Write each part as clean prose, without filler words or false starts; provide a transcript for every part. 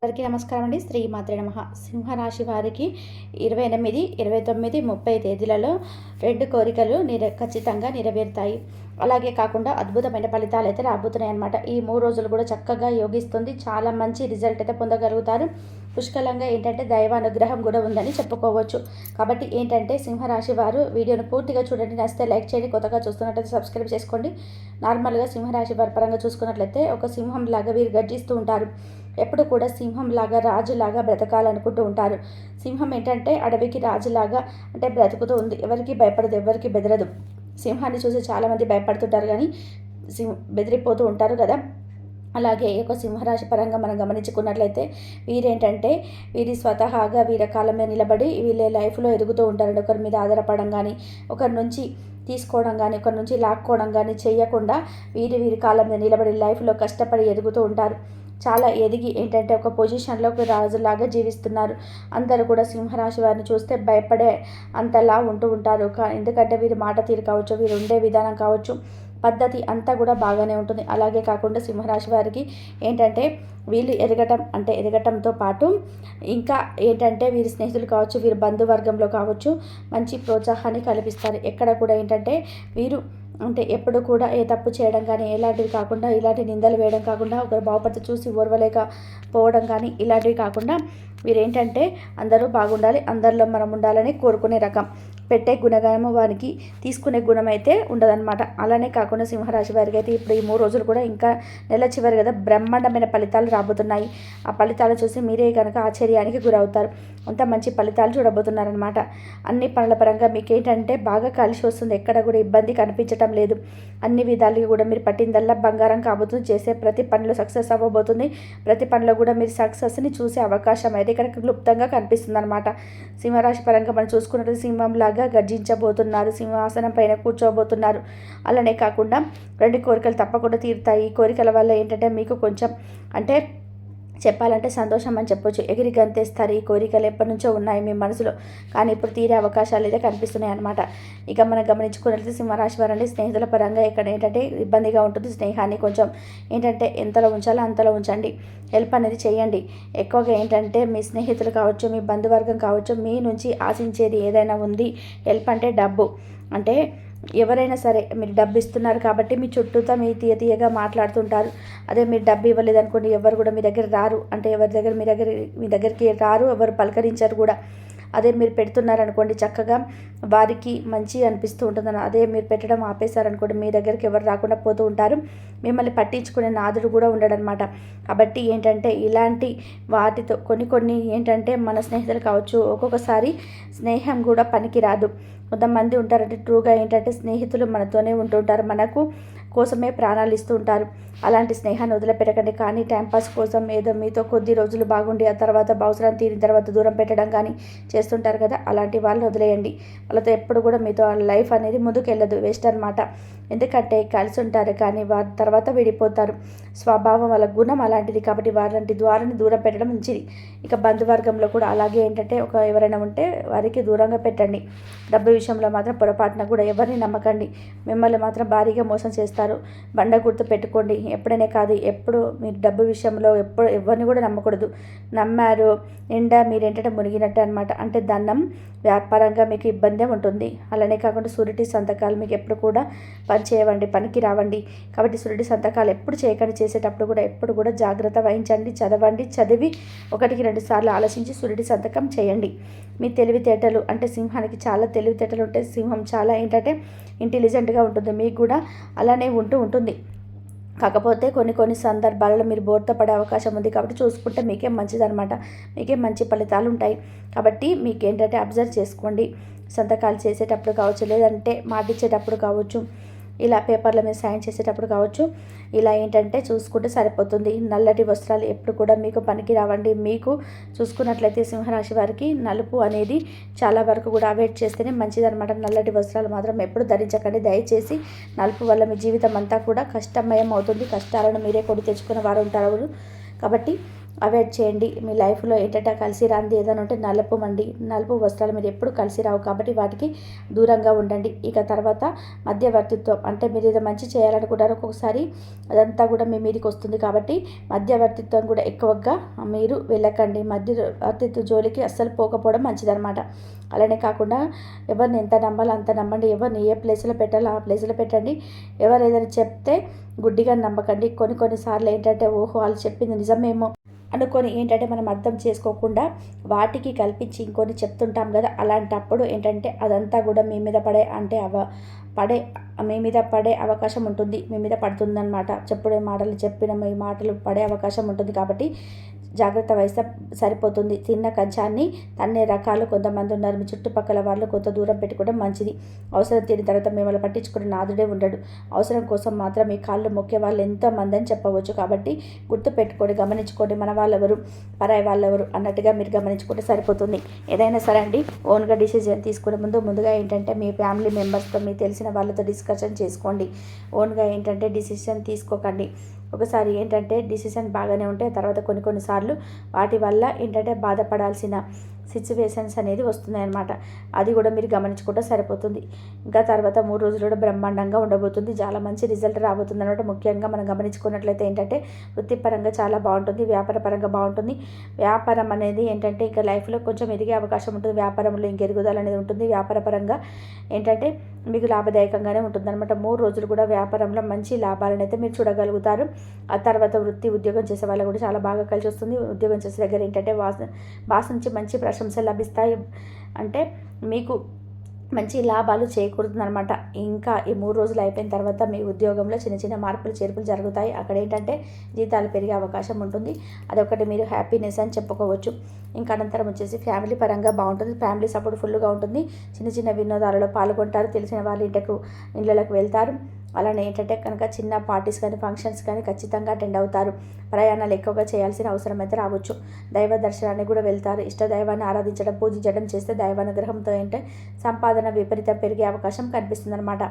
అందరికీ నమస్కారం అండి. శ్రీ మాత్రే నమః. సింహరాశి వారికి 28, 29, 30 తేదీలలో 2 కోరికలు ఖచ్చితంగా నెరవేరుతాయి. అలాగే కాకుండా అద్భుతమైన ఫలితాలు అయితే రాబోతున్నాయి అన్నమాట. ఈ 3 రోజులు కూడా చక్కగా యోగిస్తుంది. చాలా మంచి రిజల్ట్ అయితే పొందగలుగుతారు. పుష్కలంగా ఏంటంటే దైవ అనుగ్రహం కూడా ఉందని చెప్పుకోవచ్చు. కాబట్టి ఏంటంటే సింహరాశి వారు వీడియోను పూర్తిగా చూడండి. నచ్చితే లైక్ చేయండి. కొత్తగా చూస్తున్నట్లయితే సబ్స్క్రైబ్ చేసుకోండి. నార్మల్గా సింహరాశి వారి పరంగా చూసుకున్నట్లయితే ఒక సింహం లాగా వీరు గర్జిస్తూ ఉంటారు. ఎప్పుడు కూడా సింహంలాగా రాజులాగా బ్రతకాలనుకుంటూ ఉంటారు. సింహం ఏంటంటే అడవికి రాజులాగా అంటే బ్రతుకుతూ ఉంది. ఎవరికి భయపడదు, ఎవరికి బెదరదు. సింహాన్ని చూసి చాలామంది భయపడుతుంటారు, కానీ బెదిరిపోతూ ఉంటారు కదా. అలాగే ఒక సింహరాశి పరంగా మనం గమనించుకున్నట్లయితే వీరేంటంటే వీరి స్వతహాగా వీరి కాళ్ళ మీద నిలబడి వీళ్ళ లైఫ్లో ఎదుగుతూ ఉంటారండి. ఒకరి మీద ఆధారపడడం కానీ, ఒకరి నుంచి తీసుకోవడం కానీ, ఒకరి నుంచి లాక్కోవడం కానీ చేయకుండా వీరి కాళ్ళ మీద నిలబడి లైఫ్లో కష్టపడి ఎదుగుతూ ఉంటారు. చాలా ఎదిగి ఏంటంటే ఒక పొజిషన్లో ఒక రాజులాగా జీవిస్తున్నారు. అందరూ కూడా సింహరాశి వారిని చూస్తే భయపడే అంతలా ఉంటూ ఉంటారు. ఎందుకంటే వీరి మాట తీరు కావచ్చు, వీరు ఉండే విధానం కావచ్చు, పద్ధతి అంతా కూడా బాగానే ఉంటుంది. అలాగే కాకుండా సింహరాశి వారికి ఏంటంటే వీళ్ళు ఎదగటంతో పాటు ఇంకా ఏంటంటే వీరి స్నేహితులు కావచ్చు, వీరి బంధువర్గంలో కావచ్చు మంచి ప్రోత్సాహాన్ని కల్పిస్తారు. ఎక్కడ కూడా ఏంటంటే వీరు ఎప్పుడు కూడా ఏ తప్పు చేయడం కానీ ఎలాంటివి కాకుండా, ఇలాంటి నిందలు వేయడం కాకుండా, ఒకరు బాగుపడితే చూసి ఓర్వలేకపోవడం కానీ ఇలాంటివి కాకుండా వీరేంటంటే అందరూ బాగుండాలి, అందరిలో మనం ఉండాలని కోరుకునే రకం. పెట్టే గుణగణము వారికి తీసుకునే గుణం అయితే ఉండదన్నమాట. అలానే కాకుండా సింహరాశి వారికి అయితే ఇప్పుడు ఈ 3 రోజులు కూడా ఇంకా నెల చివరి కదా బ్రహ్మాండమైన ఫలితాలు రాబోతున్నాయి. ఆ ఫలితాలు చూసి మీరే కనుక ఆశ్చర్యానికి గురవుతారు. అంత మంచి ఫలితాలు చూడబోతున్నారనమాట. అన్ని పనుల పరంగా మీకు ఏంటంటే బాగా కలిసి వస్తుంది. ఎక్కడ కూడా ఇబ్బంది కనిపించటం లేదు. అన్ని విధాలుగా కూడా మీరు పట్టిందల్లా బంగారం కాబోతుంది. చేసే ప్రతి పనిలో సక్సెస్ అవ్వబోతుంది. ప్రతి పనిలో కూడా మీరు సక్సెస్ని చూసే అవకాశం అయితే ఇక్కడ క్లుప్తంగా కనిపిస్తుంది అనమాట. సింహరాశి పరంగా మనం చూసుకున్నట్టు సింహంలాగా గర్జించబోతున్నారు. సింహాసనం పైన కూర్చోబోతున్నారు. అలానే కాకుండా 2 కోరికలు తప్పకుండా తీరుతాయి. ఈ కోరికల వల్ల ఏంటంటే మీకు కొంచెం చెప్పాలంటే సంతోషం అని చెప్పొచ్చు. ఎగిరి గంతేస్తారు. ఈ కోరికలు ఎప్పటి నుంచో ఉన్నాయి మీ మనసులో, కానీ ఇప్పుడు తీరే అవకాశాలు అయితే కనిపిస్తున్నాయి అన్నమాట. ఇక మనం గమనించుకున్నట్లయితే సింహరాశి వారండి స్నేహితుల పరంగా ఇక్కడ ఏంటంటే ఇబ్బందిగా ఉంటుంది. స్నేహాన్ని కొంచెం ఏంటంటే ఎంతలో ఉంచాలో అంతలో ఉంచండి. హెల్ప్ అనేది చేయండి. ఎక్కువగా ఏంటంటే మీ స్నేహితులు కావచ్చు, మీ బంధువర్గం కావచ్చు, మీ నుంచి ఆశించేది ఏదైనా ఉంది. హెల్ప్ అంటే డబ్బు. ఎవరైనా సరే మీరు డబ్బు ఇస్తున్నారు కాబట్టి మీ చుట్టూతో మీ తీయగా మాట్లాడుతుంటారు. అదే మీరు డబ్బు ఇవ్వలేదనుకోండి, ఎవరు కూడా మీ దగ్గర రారు. మీ దగ్గరికి రారు, ఎవరు పలకరించారు కూడా. అదే మీరు పెడుతున్నారనుకోండి, చక్కగా వారికి మంచి అనిపిస్తూ ఉంటుంది. అదే మీరు పెట్టడం ఆపేశారనుకోండి, మీ దగ్గరికి ఎవరు రాకుండా పోతూ ఉంటారు. మిమ్మల్ని పట్టించుకునే నాదుడు కూడా ఉండడనమాట. కాబట్టి ఏంటంటే ఇలాంటి వాటితో కొన్ని ఏంటంటే మన స్నేహితులు కావచ్చు, ఒక్కొక్కసారి స్నేహం కూడా పనికి రాదు. కొంతమంది ఉంటారంటే ట్రూగా ఏంటంటే స్నేహితులు మనతోనే ఉంటుంటారు, మనకు కోసమే ప్రాణాలు ఇస్తూ ఉంటారు. అలాంటి స్నేహాన్ని వదిలిపెట్టకండి. కానీ టైంపాస్ కోసం ఏదో మీతో కొద్ది రోజులు బాగుండి ఆ తర్వాత అవసరం తీరిన తర్వాత దూరం పెట్టడం కానీ చేస్తుంటారు కదా, అలాంటి వాళ్ళని వదిలేయండి. వాళ్ళతో ఎప్పుడు కూడా మీతో లైఫ్ అనేది ముందుకు వెళ్ళదు, వేస్ట్ అనమాట. ఎందుకంటే కలిసి ఉంటారు కానీ వారి తర్వాత విడిపోతారు. స్వభావం వాళ్ళ గుణం అలాంటిది. కాబట్టి వారంటి ద్వారాన్ని దూరం పెట్టడం మంచిది. ఇక బంధువర్గంలో కూడా అలాగే ఏంటంటే ఎవరైనా ఉంటే వారికి దూరంగా పెట్టండి. డబ్బు విషయంలో మాత్రం పొరపాటున కూడా ఎవరిని నమ్మకండి. మిమ్మల్ని మాత్రం భారీగా మోసం చేస్తారు. బండ గుర్తు పెట్టుకోండి. ఎప్పుడైనా కాదు, ఎప్పుడు మీరు డబ్బు విషయంలో ఎవరిని కూడా నమ్మకూడదు. నమ్మారు నిండా మీరేంటంటే మునిగినట్టు అనమాట. అంటే ధనం వ్యాపారంగా మీకు ఇబ్బందే ఉంటుంది. అలానే కాకుండా సూరిటీ సంతకాలు మీకు ఎప్పుడు కూడా చేయవండి, పనికి రావండి. కాబట్టి సూరిటీ సంతకాలు ఎప్పుడు చేయకండి. చేసేటప్పుడు కూడా ఎప్పుడు కూడా జాగ్రత్త వహించండి. చదివి 1-2 సార్లు ఆలోచించి సూరిటీ సంతకం చేయండి. మీ తెలివితేటలు అంటే సింహానికి చాలా తెలివితేటలు ఉంటాయి. సింహం చాలా ఏంటంటే ఇంటెలిజెంట్గా ఉంటుంది. మీకు కూడా అలానే ఉంటుంది. కాకపోతే కొన్ని సందర్భాలలో మీరు బోర్త పడే అవకాశం ఉంది. కాబట్టి చూసుకుంటే మీకే మంచిదనమాట. మీకే మంచి ఫలితాలు ఉంటాయి. కాబట్టి మీకేంటంటే అబ్జర్వ్ చేసుకోండి. సంతకాలు చేసేటప్పుడు కావచ్చు, లేదంటే మాటిచ్చేటప్పుడు కావచ్చు, ఇలా పేపర్ల మీద సైన్ చేసేటప్పుడు కావచ్చు, ఇలా ఏంటంటే చూసుకుంటే సరిపోతుంది. నల్లటి వస్త్రాలు ఎప్పుడు కూడా మీకు పనికి రావండి. మీకు చూసుకున్నట్లయితే సింహరాశి వారికి నలుపు అనేది చాలా వరకు కూడా అవాయిడ్ చేస్తేనే మంచిదన్నమాట. నల్లటి వస్త్రాలు మాత్రం ఎప్పుడు ధరించకండి దయచేసి. నలుపు వల్ల మీ జీవితం అంతా కూడా కష్టమయం అవుతుంది. కష్టాలను మీరే కొని తెచ్చుకున్న వారు ఉంటారు. కాబట్టి అవాయిడ్ చేయండి. మీ లైఫ్లో ఏంటంటే కలిసి రానిది ఏదైనా ఉంటే నలుపు వస్త్రాలు మీరు ఎప్పుడు కలిసి రావు కాబట్టి వాటికి దూరంగా ఉండండి. ఇక తర్వాత మధ్యవర్తిత్వం అంటే మీరు ఏదో మంచి చేయాలనుకుంటారు, ఒక్కొక్కసారి అదంతా కూడా మీ మీదకి వస్తుంది కాబట్టి మధ్యవర్తిత్వం కూడా ఎక్కువగా మీరు వెళ్ళకండి. మధ్యవర్తిత్వ జోలికి అస్సలు పోకపోవడం మంచిదన్నమాట. అలానే కాకుండా ఎవరిని ఎంత నమ్మాలో అంత నమ్మండి. ఎవరిని ఏ ప్లేస్లో పెట్టాలో ఆ ప్లేస్లో పెట్టండి. ఎవరు ఏదైనా చెప్తే గుడ్డిగా నమ్మకండి. కొన్నిసార్లు ఏంటంటే ఓహో వాళ్ళు చెప్పింది నిజమేమో అనుకొని ఏంటంటే మనం అర్థం చేసుకోకుండా వాటికి కల్పించి ఇంకొని చెప్తుంటాం కదా, అలాంటప్పుడు ఏంటంటే అదంతా కూడా మీ మీద మీ మీద పడే అవకాశం ఉంటుంది. మీ మీద పడుతుందన్నమాట. చెప్పిన ఈ మాటలు పడే అవకాశం ఉంటుంది కాబట్టి జాగ్రత్త వహిస్తే సరిపోతుంది. తిన్న కంచాన్ని తన్నే రకాలు కొంతమంది ఉన్నారు. మీ చుట్టుపక్కల వాళ్ళు కొంత దూరం పెట్టుకోవడం మంచిది. అవసరం తీరిన తర్వాత మిమ్మల్ని పట్టించుకునే నాదుడే ఉండడు. అవసరం కోసం మాత్రం మీ కాళ్ళు మొక్కే వాళ్ళు ఎంతోమంది అని చెప్పవచ్చు. కాబట్టి గుర్తుపెట్టుకోండి, గమనించుకోండి. మన వాళ్ళెవరు, పరాయి వాళ్ళెవరు అన్నట్టుగా మీరు గమనించుకుంటే సరిపోతుంది. ఏదైనా సరే అండి, ఓన్గా డిసిజన్ తీసుకునే ముందుగా ఏంటంటే మీ ఫ్యామిలీ మెంబర్స్తో, మీకు తెలిసిన వాళ్ళతో డిస్కషన్ చేసుకోండి. ఓన్గా ఏంటంటే డిసిషన్ తీసుకోకండి. ఒకసారి ఏంటంటే డిసిషన్ బాగానే ఉంటే తర్వాత కొన్నిసార్లు వాటి వల్ల ఏంటంటే బాధపడాల్సిన సిచ్యువేషన్స్ అనేది వస్తున్నాయన్నమాట. అది కూడా మీరు గమనించుకుంటే సరిపోతుంది. ఇంకా తర్వాత 3 రోజులు కూడా బ్రహ్మాండంగా ఉండబోతుంది. చాలా మంచి రిజల్ట్ రాబోతుంది అన్నమాట. ముఖ్యంగా మనం గమనించుకున్నట్లయితే ఏంటంటే వృత్తిపరంగా చాలా బాగుంటుంది, వ్యాపార పరంగా బాగుంటుంది. వ్యాపారం అనేది ఏంటంటే ఇంకా లైఫ్లో కొంచెం ఎదిగే అవకాశం ఉంటుంది. వ్యాపారంలో ఇంకెరుగుదల అనేది ఉంటుంది. వ్యాపార పరంగా ఏంటంటే మీకు లాభదాయకంగానే ఉంటుందన్నమాట. 3 రోజులు కూడా వ్యాపారంలో మంచి లాభాలను అయితే మీరు చూడగలుగుతారు. ఆ తర్వాత ఉద్యోగం చేసే వాళ్ళకు కూడా చాలా బాగా కలిసి వస్తుంది. ఉద్యోగం చేసే దగ్గర ఏంటంటే బాస్ నుంచి మంచి ప్రశంసలు లభిస్తాయి. అంటే మీకు మంచి లాభాలు చేకూరుతుందనమాట. ఇంకా ఈ 3 రోజులు అయిపోయిన తర్వాత మీ ఉద్యోగంలో చిన్న మార్పులు చేర్పులు జరుగుతాయి. అక్కడ ఏంటంటే జీతాలు పెరిగే అవకాశం ఉంటుంది. అదొకటి మీరు హ్యాపీనెస్ అని చెప్పుకోవచ్చు. ఇంకా అనంతరం వచ్చేసి ఫ్యామిలీ పరంగా బాగుంటుంది. ఫ్యామిలీ సపోర్ట్ ఫుల్గా ఉంటుంది. చిన్న వినోదాలలో పాల్గొంటారు. తెలిసిన వాళ్ళ ఇళ్ళకు వెళ్తారు. అలానే ఏంటంటే కనుక చిన్న పార్టీస్ కానీ ఫంక్షన్స్ కానీ ఖచ్చితంగా అటెండ్ అవుతారు. ప్రయాణాలు ఎక్కువగా చేయాల్సిన అవసరం అయితే రావచ్చు. దైవ దర్శనానికి కూడా వెళ్తారు. ఇష్ట దైవాన్ని ఆరాధించడం, పూజించడం చేస్తే దైవానుగ్రహంతో ఏంటంటే సంపాదన విపరీతం పెరిగే అవకాశం కనిపిస్తుంది అనమాట.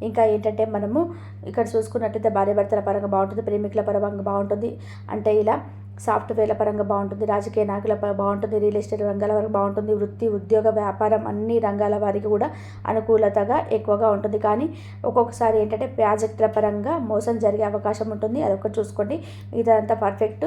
ఇంకా ఏంటంటే మనము ఇక్కడ చూసుకున్నట్టయితే భార్యాభర్తల పరంగా బాగుంటుంది. ప్రేమికుల పరంగా బాగుంటుంది. అంటే ఇలా సాఫ్ట్వేర్ల పరంగా బాగుంటుంది. రాజకీయ నాయకుల బాగుంటుంది. రియల్ ఎస్టేట్ రంగాల వరకు బాగుంటుంది. వృత్తి, ఉద్యోగ, వ్యాపారం అన్ని రంగాల వారికి కూడా అనుకూలతగా ఎక్కువగా ఉంటుంది. కానీ ఒక్కొక్కసారి ఏంటంటే ప్రాజెక్టుల పరంగా మోసం జరిగే అవకాశం ఉంటుంది. అదొకటి చూసుకోండి. ఇదంతా పర్ఫెక్ట్.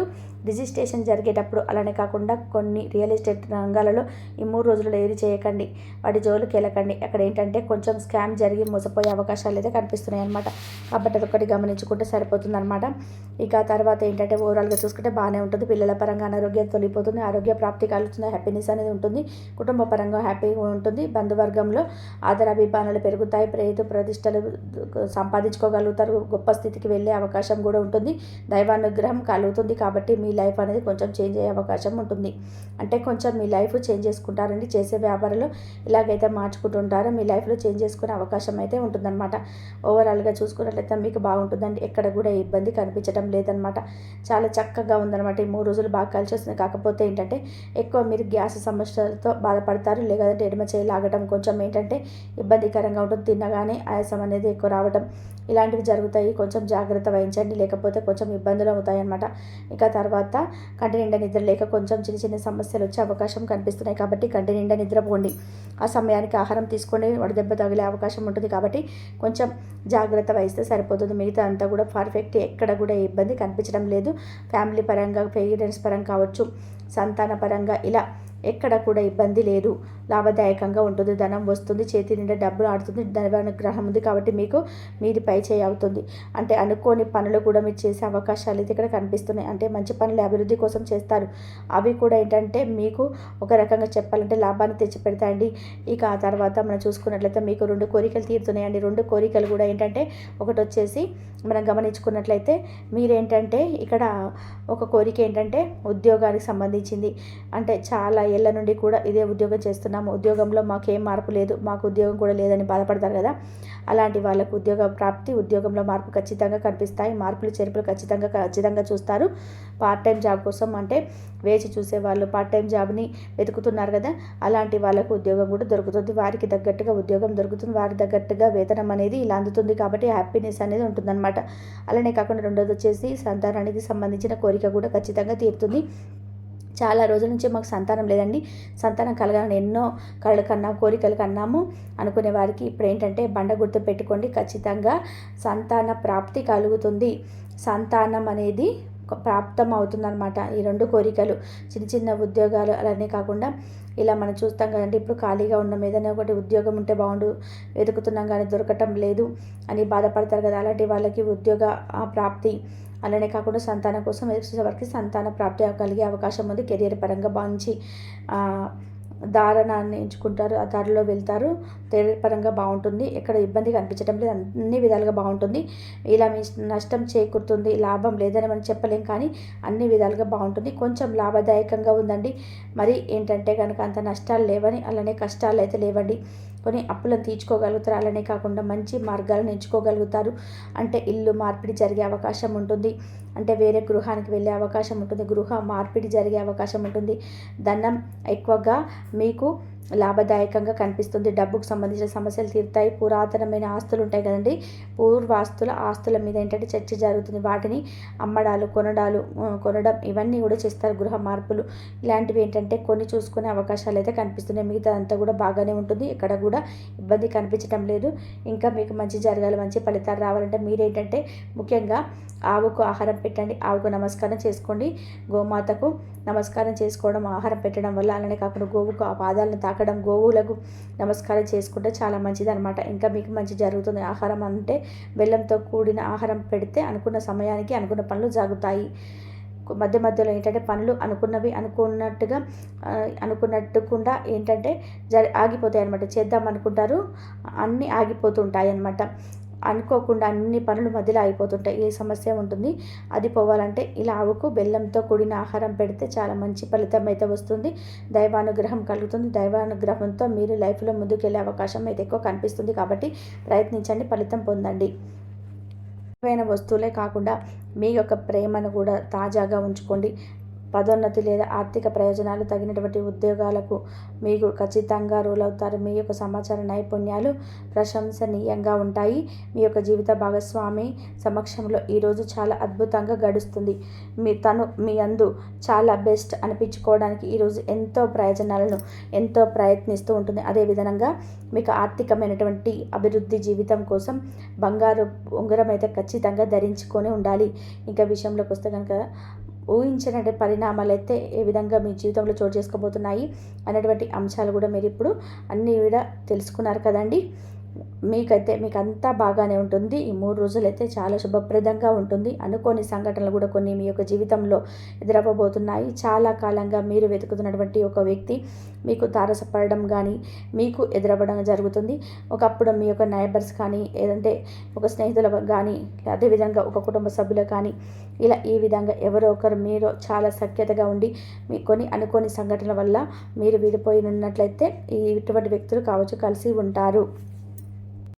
రిజిస్ట్రేషన్ జరిగేటప్పుడు అలానే కాకుండా కొన్ని రియల్ ఎస్టేట్ రంగాలలో ఈ 3 రోజులలో ఏది చేయకండి. వాటి జోలికి వెళ్ళకండి. అక్కడ ఏంటంటే కొంచెం స్కామ్ జరిగి మోసపోయే అవకాశాలు అయితే కనిపిస్తున్నాయి అనమాట. కాబట్టి అదొకటి గమనించుకుంటే సరిపోతుంది అనమాట. ఇక తర్వాత ఏంటంటే ఓవరాల్గా చూసుకుంటే బాగానే ఉంటుంది. పిల్లల పరంగా అనారోగ్యం తొలిపోతుంది. ఆరోగ్య ప్రాప్తి కలుగుతుంది. హ్యాపీనెస్ అనేది ఉంటుంది. కుటుంబ పరంగా హ్యాపీగా ఉంటుంది. బంధువర్గంలో ఆదరాభిమానాలు పెరుగుతాయి. ప్రతిష్టలు సంపాదించుకోగలుగుతారు. గొప్ప స్థితికి వెళ్ళే అవకాశం కూడా ఉంటుంది. దైవానుగ్రహం కలుగుతుంది. కాబట్టి మీ లైఫ్ అనేది కొంచెం చేంజ్ అయ్యే అవకాశం ఉంటుంది. అంటే కొంచెం మీ లైఫ్ చేంజ్ చేసుకుంటారండి. చేసే వ్యాపారంలో ఇలాగైతే మార్చుకుంటుంటారో మీ లైఫ్లో చేంజ్ చేసుకునే అవకాశం అయితే ఉంటుందన్నమాట. ఓవరాల్గా చూసుకున్నట్లయితే మీకు బాగుంటుందండి. ఎక్కడ కూడా ఇబ్బంది కనిపించడం లేదనమాట. చాలా చక్కగా ఉందన్నమాట. ఈ 3 రోజులు బాగా కలిసి వస్తుంది. కాకపోతే ఏంటంటే ఎక్కువ మీరు గ్యాస్ సమస్యలతో బాధపడతారు. లేదంటే ఎడమ చేయి లాగడం కొంచెం ఏంటంటే ఇబ్బందికరంగా ఉంటుంది. తినగానే ఆయాసం అనేది ఎక్కువ రావడం ఇలాంటివి జరుగుతాయి. కొంచెం జాగ్రత్త వహించండి. లేకపోతే కొంచెం ఇబ్బందులు అవుతాయి అన్నమాట. ఇక తర్వాత కంటి నిండా నిద్ర లేక కొంచెం చిన్న సమస్యలు వచ్చే అవకాశం కనిపిస్తున్నాయి. కాబట్టి కంటి నిండా నిద్రపోండి. ఆ సమయానికి ఆహారం తీసుకొని వడదెబ్బ తగిలే అవకాశం ఉంటుంది. కాబట్టి కొంచెం జాగ్రత్త వహిస్తే సరిపోతుంది. మిగతా అంతా కూడా పర్ఫెక్ట్. ఎక్కడ కూడా ఇబ్బంది కనిపించడం లేదు. ఫ్యామిలీ పరంగా, పేరెంట్స్ పరంగా కావచ్చు, సంతాన పరంగా ఇలా ఎక్కడ కూడా ఇబ్బంది లేదు. లాభదాయకంగా ఉంటుంది. ధనం వస్తుంది. చేతి నిండా డబ్బులు ఆడుతుంది. దైవానుగ్రహం ఉంది. కాబట్టి మీకు మీది పై చేయి అవుతుంది. అంటే అనుకోని పనులు కూడా మీరు చేసే అవకాశాలు అయితే ఇక్కడ కనిపిస్తున్నాయి. అంటే మంచి పనులు అభివృద్ధి కోసం చేస్తారు. అవి కూడా ఏంటంటే మీకు ఒక రకంగా చెప్పాలంటే లాభాన్ని తెచ్చిపెడతాయండి. ఇక ఆ తర్వాత మనం చూసుకున్నట్లయితే మీకు 2 కోరికలు తీరుతున్నాయండి. 2 కోరికలు కూడా ఏంటంటే ఒకటి వచ్చేసి మనం గమనించుకున్నట్లయితే మీరేంటంటే ఇక్కడ ఒక కోరిక ఏంటంటే ఉద్యోగానికి సంబంధించింది. అంటే చాలా ఏళ్ల నుండి కూడా ఇదే ఉద్యోగం చేస్తున్నాము, ఉద్యోగంలో మాకేం మార్పు లేదు, మాకు ఉద్యోగం కూడా లేదని బాధపడతారు కదా, అలాంటి వాళ్ళకు ఉద్యోగ ప్రాప్తి, ఉద్యోగంలో మార్పు ఖచ్చితంగా కనిపిస్తాయి. మార్పులు చేర్పులు ఖచ్చితంగా చూస్తారు. పార్ట్ టైం జాబ్ కోసం అంటే వేచి చూసే వాళ్ళు పార్ట్ టైం జాబ్ని వెతుకుతున్నారు కదా, అలాంటి వాళ్ళకు ఉద్యోగం కూడా దొరుకుతుంది. వారికి తగ్గట్టుగా ఉద్యోగం దొరుకుతుంది, వారికి తగ్గట్టుగా వేతనం అనేది ఇలా అందుతుంది. కాబట్టి హ్యాపీనెస్ అనేది ఉంటుందన్నమాట. అలానే కాకుండా రెండోది వచ్చేసి సంతానానికి సంబంధించిన కోరిక కూడా ఖచ్చితంగా తీరుతుంది. చాలా రోజుల నుంచి మాకు సంతానం లేదండి, సంతానం కలగాలని ఎన్నో కళలు కన్నాము, కోరికలు కన్నాము అనుకునే వారికి ఇప్పుడు ఏంటంటే బండ గుర్తు పెట్టుకోండి, ఖచ్చితంగా సంతాన ప్రాప్తి కలుగుతుంది. సంతానం అనేది ప్రాప్తం అవుతుందన్నమాట. ఈ రెండు కోరికలు, చిన్న చిన్న ఉద్యోగాలు అలానే కాకుండా ఇలా మనం చూస్తాం కదండి, ఇప్పుడు ఖాళీగా ఉన్నాం, ఏదైనా ఒకటి ఉద్యోగం ఉంటే బాగుండు, వెతుకుతున్నాం కానీ దొరకటం లేదు అని బాధపడతారు కదా, అలాంటి వాళ్ళకి ఉద్యోగ ప్రాప్తి, అలానే కాకుండా సంతానం కోసం ఎదురు వరకు సంతాన ప్రాప్తి కలిగే అవకాశం ఉంది. కెరియర్ పరంగా మంచి దారణాన్ని ఎంచుకుంటారు, ఆ దారిలో వెళ్తారు. కెరీర్ పరంగా బాగుంటుంది, ఎక్కడ ఇబ్బంది కనిపించడం లేదు, అన్ని విధాలుగా బాగుంటుంది. ఇలా మీ నష్టం చేకూరుతుంది, లాభం లేదని మనం చెప్పలేం, కానీ అన్ని విధాలుగా బాగుంటుంది. కొంచెం లాభదాయకంగా ఉందండి. మరి ఏంటంటే కనుక అంత నష్టాలు లేవని, అలానే కష్టాలు అయితే లేవండి. కొన్ని అప్పులను తీర్చుకోగలుగుతారు, అలానే కాకుండా మంచి మార్గాలను ఎంచుకోగలుగుతారు. అంటే ఇల్లు మార్పిడి జరిగే అవకాశం ఉంటుంది, అంటే వేరే గృహానికి వెళ్ళే అవకాశం ఉంటుంది, గృహ మార్పిడి జరిగే అవకాశం ఉంటుంది. ధనం ఎక్కువగా మీకు లాభదాయకంగా కనిపిస్తుంది. డబ్బుకు సంబంధించిన సమస్యలు తీరుతాయి. పురాతనమైన ఆస్తులు ఉంటాయి కదండి, పూర్వాస్తుల ఆస్తుల మీద ఏంటంటే చర్చ జరుగుతుంది. వాటిని అమ్మడాలు, కొనడం ఇవన్నీ కూడా చేస్తారు. గృహ మార్పులు ఇలాంటివి ఏంటంటే కొన్ని చూసుకునే అవకాశాలు అయితే కనిపిస్తున్నాయి. మిగతా అంతా కూడా బాగానే ఉంటుంది, ఎక్కడ కూడా ఇబ్బంది కనిపించడం లేదు. ఇంకా మీకు మంచి జరగాలి, మంచి ఫలితాలు రావాలంటే మీరేంటంటే ముఖ్యంగా ఆవుకు ఆహారం పెట్టండి, ఆవుకు నమస్కారం చేసుకోండి. గోమాతకు నమస్కారం చేసుకోవడం, ఆహారం పెట్టడం వల్ల, అలానే కాకుండా గోవుకు ఆ పాదాలను తాకడం, గోవులకు నమస్కారం చేసుకుంటే చాలా మంచిది అనమాట. ఇంకా మీకు మంచి జరుగుతుంది. ఆహారం అంటే బెల్లంతో కూడిన ఆహారం పెడితే అనుకున్న సమయానికి అనుకున్న పనులు జరుగుతాయి. మధ్యలో ఏంటంటే పనులు అనుకున్నట్టుకుండా ఏంటంటే ఆగిపోతాయి అనమాట. చేద్దాం అనుకుంటారు, అన్నీ ఆగిపోతుంటాయి అనమాట. అనుకోకుండా అన్ని పనులు మధ్యలో అయిపోతుంటాయి, ఏ సమస్య ఉంటుంది. అది పోవాలంటే ఇలా ఆవుకు బెల్లంతో కూడిన ఆహారం పెడితే చాలా మంచి ఫలితం అయితే వస్తుంది. దైవానుగ్రహం కలుగుతుంది. దైవానుగ్రహంతో మీరు లైఫ్లో ముందుకెళ్ళే అవకాశం అయితే ఎక్కువ కనిపిస్తుంది. కాబట్టి ప్రయత్నించండి, ఫలితం పొందండి. విలువైన వస్తువులే కాకుండా మీ యొక్క ప్రేమను కూడా తాజాగా ఉంచుకోండి. పదోన్నతి లేదా ఆర్థిక ప్రయోజనాలు తగినటువంటి ఉద్యోగాలకు మీకు ఖచ్చితంగా రూల్ అవుతారు. మీ యొక్క సమాచార నైపుణ్యాలు ప్రశంసనీయంగా ఉంటాయి. మీ యొక్క జీవిత భాగస్వామి సమక్షంలో ఈరోజు చాలా అద్భుతంగా గడుస్తుంది. మీ అందు చాలా బెస్ట్ అనిపించుకోవడానికి ఈరోజు ఎంతో ప్రయత్నిస్తూ ఉంటుంది. అదేవిధంగా మీకు ఆర్థికమైనటువంటి అభివృద్ధి జీవితం కోసం బంగారు ఉంగరం అయితే ఖచ్చితంగా ధరించుకొని ఉండాలి. ఇంకా విషయంలోకి వస్తే కనుక ఊహించినటువంటి పరిణామాలు అయితే ఏ విధంగా మీ జీవితంలో చోటు చేసుకోబోతున్నాయి అనేటువంటి అంశాలు కూడా మీరు ఇప్పుడు అన్నీ కూడా తెలుసుకున్నారు కదండి. మీకు అంతా బాగానే ఉంటుంది. ఈ 3 రోజులైతే చాలా శుభప్రదంగా ఉంటుంది. అనుకోని సంఘటనలు కూడా కొన్ని మీ యొక్క జీవితంలో ఎదురవ్వబోతున్నాయి. చాలా కాలంగా మీరు వెతుకుతున్నటువంటి ఒక వ్యక్తి మీకు తారసపడడం కానీ మీకు ఎదురవ్వడం జరుగుతుంది. ఒకప్పుడు మీ యొక్క నైబర్స్ కానీ, ఏదంటే ఒక స్నేహితులు కానీ, అదేవిధంగా ఒక కుటుంబ సభ్యులు కానీ, ఇలా ఈ విధంగా ఎవరో ఒకరు మీరు చాలా సఖ్యతగా ఉండి మీ కొన్ని అనుకోని సంఘటనల వల్ల మీరు విడిపోయి ఉన్నట్లయితే ఇటువంటి వ్యక్తులు కావచ్చు కలిసి ఉంటారు.